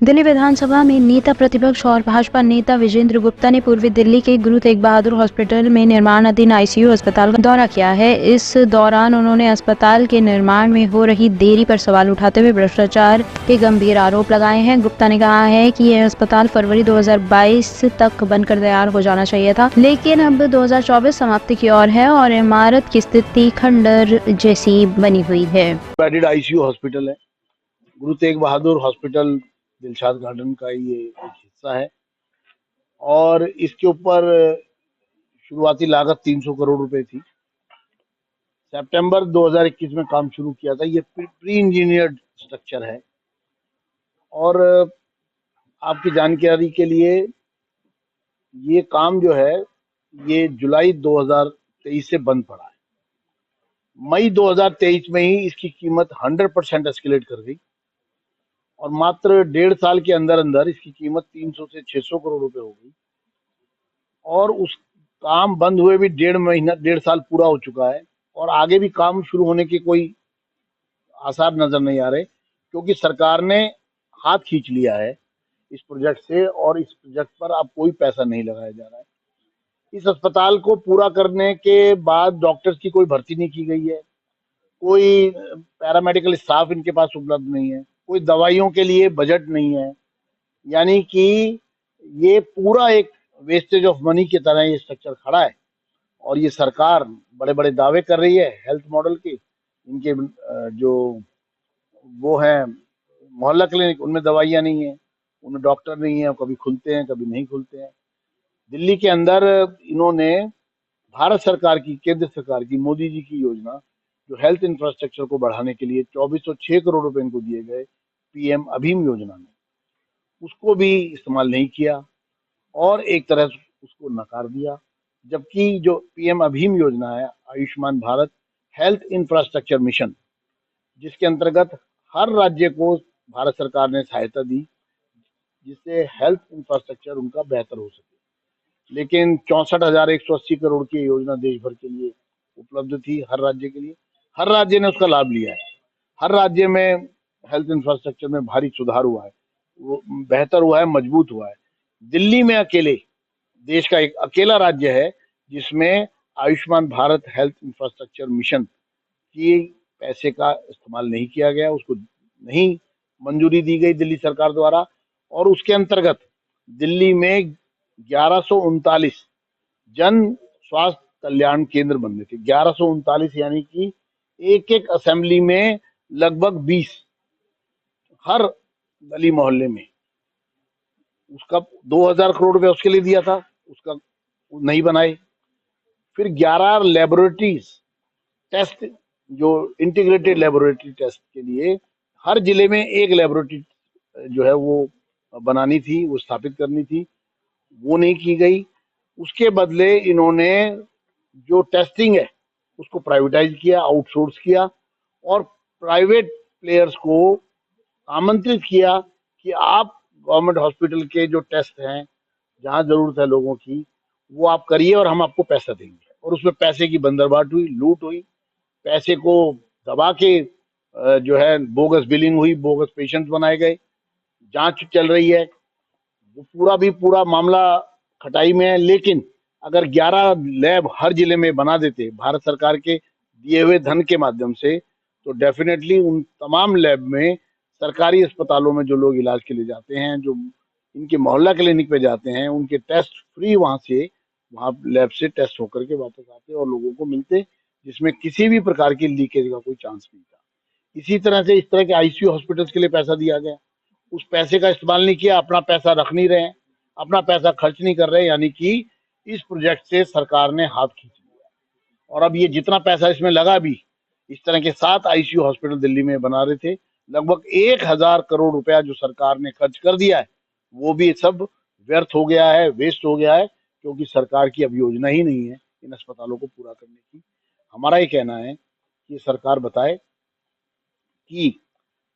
दिल्ली विधानसभा में नेता प्रतिपक्ष और भाजपा नेता विजेंद्र गुप्ता ने पूर्वी दिल्ली के गुरु तेग बहादुर हॉस्पिटल में निर्माणाधीन आईसीयू अस्पताल का दौरा किया है। इस दौरान उन्होंने अस्पताल के निर्माण में हो रही देरी पर सवाल उठाते हुए भ्रष्टाचार के गंभीर आरोप लगाए हैं। गुप्ता ने कहा है कि यह अस्पताल फरवरी 2022 तक बनकर तैयार हो जाना चाहिए था, लेकिन अब 2024 समाप्ति की ओर है और इमारत की स्थिति खंडर जैसी बनी हुई है। बेडेड आईसीयू हॉस्पिटल है। गुरु तेग बहादुर हॉस्पिटल दिलशाद गार्डन का ये एक हिस्सा है और इसके ऊपर शुरुआती लागत 300 करोड़ रुपए थी। सितंबर 2021 में काम शुरू किया था। ये प्री इंजीनियर्ड स्ट्रक्चर है और आपकी जानकारी के लिए ये काम जो है ये जुलाई 2023 से बंद पड़ा है। मई 2023 में ही इसकी कीमत 100% एस्केलेट कर गई और मात्र 1.5 साल के अंदर अंदर इसकी कीमत 300 से 600 करोड़ रुपए हो गई और उस काम बंद हुए भी 1.5 साल पूरा हो चुका है और आगे भी काम शुरू होने के कोई आसार नजर नहीं आ रहे, क्योंकि सरकार ने हाथ खींच लिया है इस प्रोजेक्ट से और इस प्रोजेक्ट पर अब कोई पैसा नहीं लगाया जा रहा है। इस अस्पताल को पूरा करने के बाद डॉक्टर्स की कोई भर्ती नहीं की गई है, कोई पैरामेडिकल स्टाफ इनके पास उपलब्ध नहीं है, कोई दवाइयों के लिए बजट नहीं है। यानी कि ये पूरा एक वेस्टेज ऑफ मनी की तरह ये स्ट्रक्चर खड़ा है और ये सरकार बड़े बड़े दावे कर रही है हेल्थ मॉडल के। इनके जो वो है मोहल्ला क्लिनिक, उनमें दवाइयाँ नहीं है, उनमें डॉक्टर नहीं है, कभी खुलते हैं कभी नहीं खुलते हैं। दिल्ली के अंदर इन्होंने भारत सरकार की, केंद्र सरकार की, मोदी जी की योजना जो हेल्थ इंफ्रास्ट्रक्चर को बढ़ाने के लिए 2406 करोड़ रुपए इनको दिए गए पीएम अभीम योजना में, उसको भी इस्तेमाल नहीं किया और एक तरह से उसको नकार दिया। जबकि जो पीएम अभीम योजना है, Ayushman Bharat health infrastructure mission, जिसके अंतर्गत हर राज्य को भारत सरकार ने सहायता दी जिससे हेल्थ इंफ्रास्ट्रक्चर उनका बेहतर हो सके। लेकिन 64,180 करोड़ की योजना देश भर के लिए उपलब्ध थी, हर राज्य के लिए। हर राज्य ने उसका लाभ लिया है। हर राज्य में हेल्थ इंफ्रास्ट्रक्चर में भारी सुधार हुआ है, वो बेहतर हुआ है, मजबूत हुआ है। दिल्ली में अकेले देश का एक अकेला राज्य है जिसमें Ayushman Bharat health infrastructure mission की पैसे का इस्तेमाल नहीं किया गया, उसको नहीं मंजूरी दी गई दिल्ली सरकार द्वारा। और उसके अंतर्गत दिल्ली में 1139 जन स्वास्थ्य कल्याण केंद्र बनने थे। 1139 यानी कि एक एक असेंबली में लगभग 20 हर गली मोहल्ले में। उसका 2000 करोड़ रुपए उसके लिए दिया था, उसका नहीं बनाए। फिर 11 लेबोरेटरीज टेस्ट, जो इंटीग्रेटेड लेबोरेटरी टेस्ट के लिए हर जिले में एक लेबोरेटरी जो है वो बनानी थी, वो स्थापित करनी थी, वो नहीं की गई। उसके बदले इन्होंने जो टेस्टिंग है उसको प्राइवेटाइज किया, आउटसोर्स किया और प्राइवेट प्लेयर्स को आमंत्रित किया कि आप गवर्नमेंट हॉस्पिटल के जो टेस्ट हैं, जहां जरूरत है लोगों की, वो आप करिए और हम आपको पैसा देंगे। और उसमें पैसे की बंदरबाट हुई, लूट हुई, पैसे को दबा के जो है बोगस बिलिंग हुई, बोगस पेशेंट्स बनाए गए, जांच चल रही है। वो पूरा भी पूरा मामला खटाई में है। लेकिन अगर 11 लैब हर जिले में बना देते भारत सरकार के दिए हुए धन के माध्यम से, तो डेफिनेटली उन तमाम लैब में, सरकारी अस्पतालों में जो लोग इलाज के लिए जाते हैं, जो इनके मोहल्ला क्लिनिक पे जाते हैं, उनके टेस्ट फ्री वहां से, वहां लैब से टेस्ट होकर के वापस आते और लोगों को मिलते, जिसमें किसी भी प्रकार की लीकेज का कोई चांस नहीं था। इसी तरह से इस तरह के आईसीयू हॉस्पिटल्स के लिए पैसा दिया गया, उस पैसे का इस्तेमाल नहीं किया, अपना पैसा रख नहीं रहे हैं, अपना पैसा खर्च नहीं कर रहे। यानी कि इस प्रोजेक्ट से सरकार ने हाथ खींच लिया और अब ये जितना पैसा इसमें लगा भी, इस तरह के 7 आईसीयू हॉस्पिटल दिल्ली में बना रहे थे, लगभग 1000 करोड़ रुपया जो सरकार ने खर्च कर दिया है, वो भी सब व्यर्थ हो गया है, वेस्ट हो गया है, क्योंकि सरकार की अब योजना ही नहीं है इन अस्पतालों को पूरा करने की। हमारा ये कहना है कि सरकार बताए कि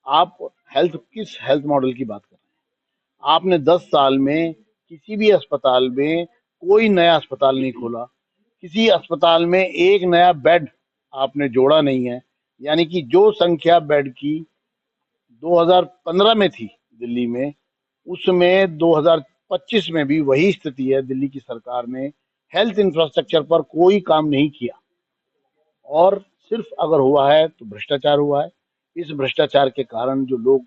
आप किस हेल्थ मॉडल की बात कर रहे हैं। आपने 10 साल में किसी भी अस्पताल में कोई नया अस्पताल नहीं खोला, किसी अस्पताल में एक नया बेड आपने जोड़ा नहीं है। यानी कि जो संख्या बेड की 2015 में थी दिल्ली में, उसमें 2025 में भी वही स्थिति है। दिल्ली की सरकार ने हेल्थ इंफ्रास्ट्रक्चर पर कोई काम नहीं किया और सिर्फ अगर हुआ है तो भ्रष्टाचार हुआ है। इस भ्रष्टाचार के कारण जो लोग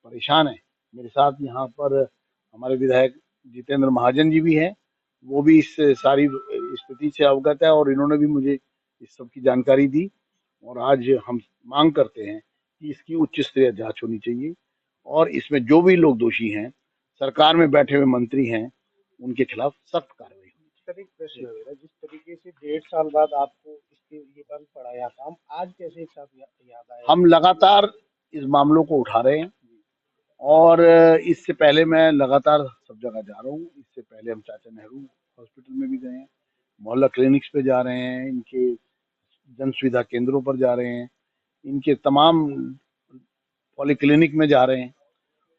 परेशान हैं, मेरे साथ यहाँ पर हमारे विधायक जितेंद्र महाजन जी भी हैं, वो भी इस सारी स्थिति से अवगत है और इन्होंने भी मुझे इस सब की जानकारी दी और आज हम मांग करते हैं कि इसकी उच्च स्तरीय जांच होनी चाहिए और इसमें जो भी लोग दोषी हैं, सरकार में बैठे हुए मंत्री हैं, उनके खिलाफ सख्त कार्रवाई होनी सर एक प्रश्न मेरा, जिस तरीके से 1.5 साल बाद आपको इसके ये बंद पड़ा या काम, आज कैसे एक साथ याद आया? हम लगातार इस मामलों को उठा रहे हैं और इससे पहले मैं लगातार सब जगह जा रहा हूँ। इससे पहले हम चाचा नेहरू हॉस्पिटल में भी गए हैं, मोहल्ला क्लिनिक्स पे जा रहे हैं, इनके जन सुविधा केंद्रों पर जा रहे हैं, इनके तमाम पॉलीक्लिनिक में जा रहे हैं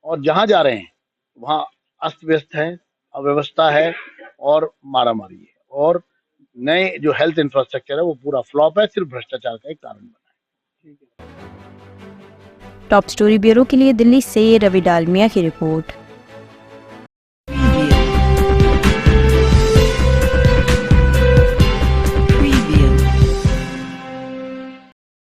और जहाँ जा रहे हैं वहाँ अस्त व्यस्त है, अव्यवस्था है और मारामारी है और नए जो हेल्थ इंफ्रास्ट्रक्चर है वो पूरा फ्लॉप है, सिर्फ भ्रष्टाचार का एक कारण बना है। टॉप स्टोरी ब्यूरो के लिए दिल्ली से रवि डालमिया की रिपोर्ट।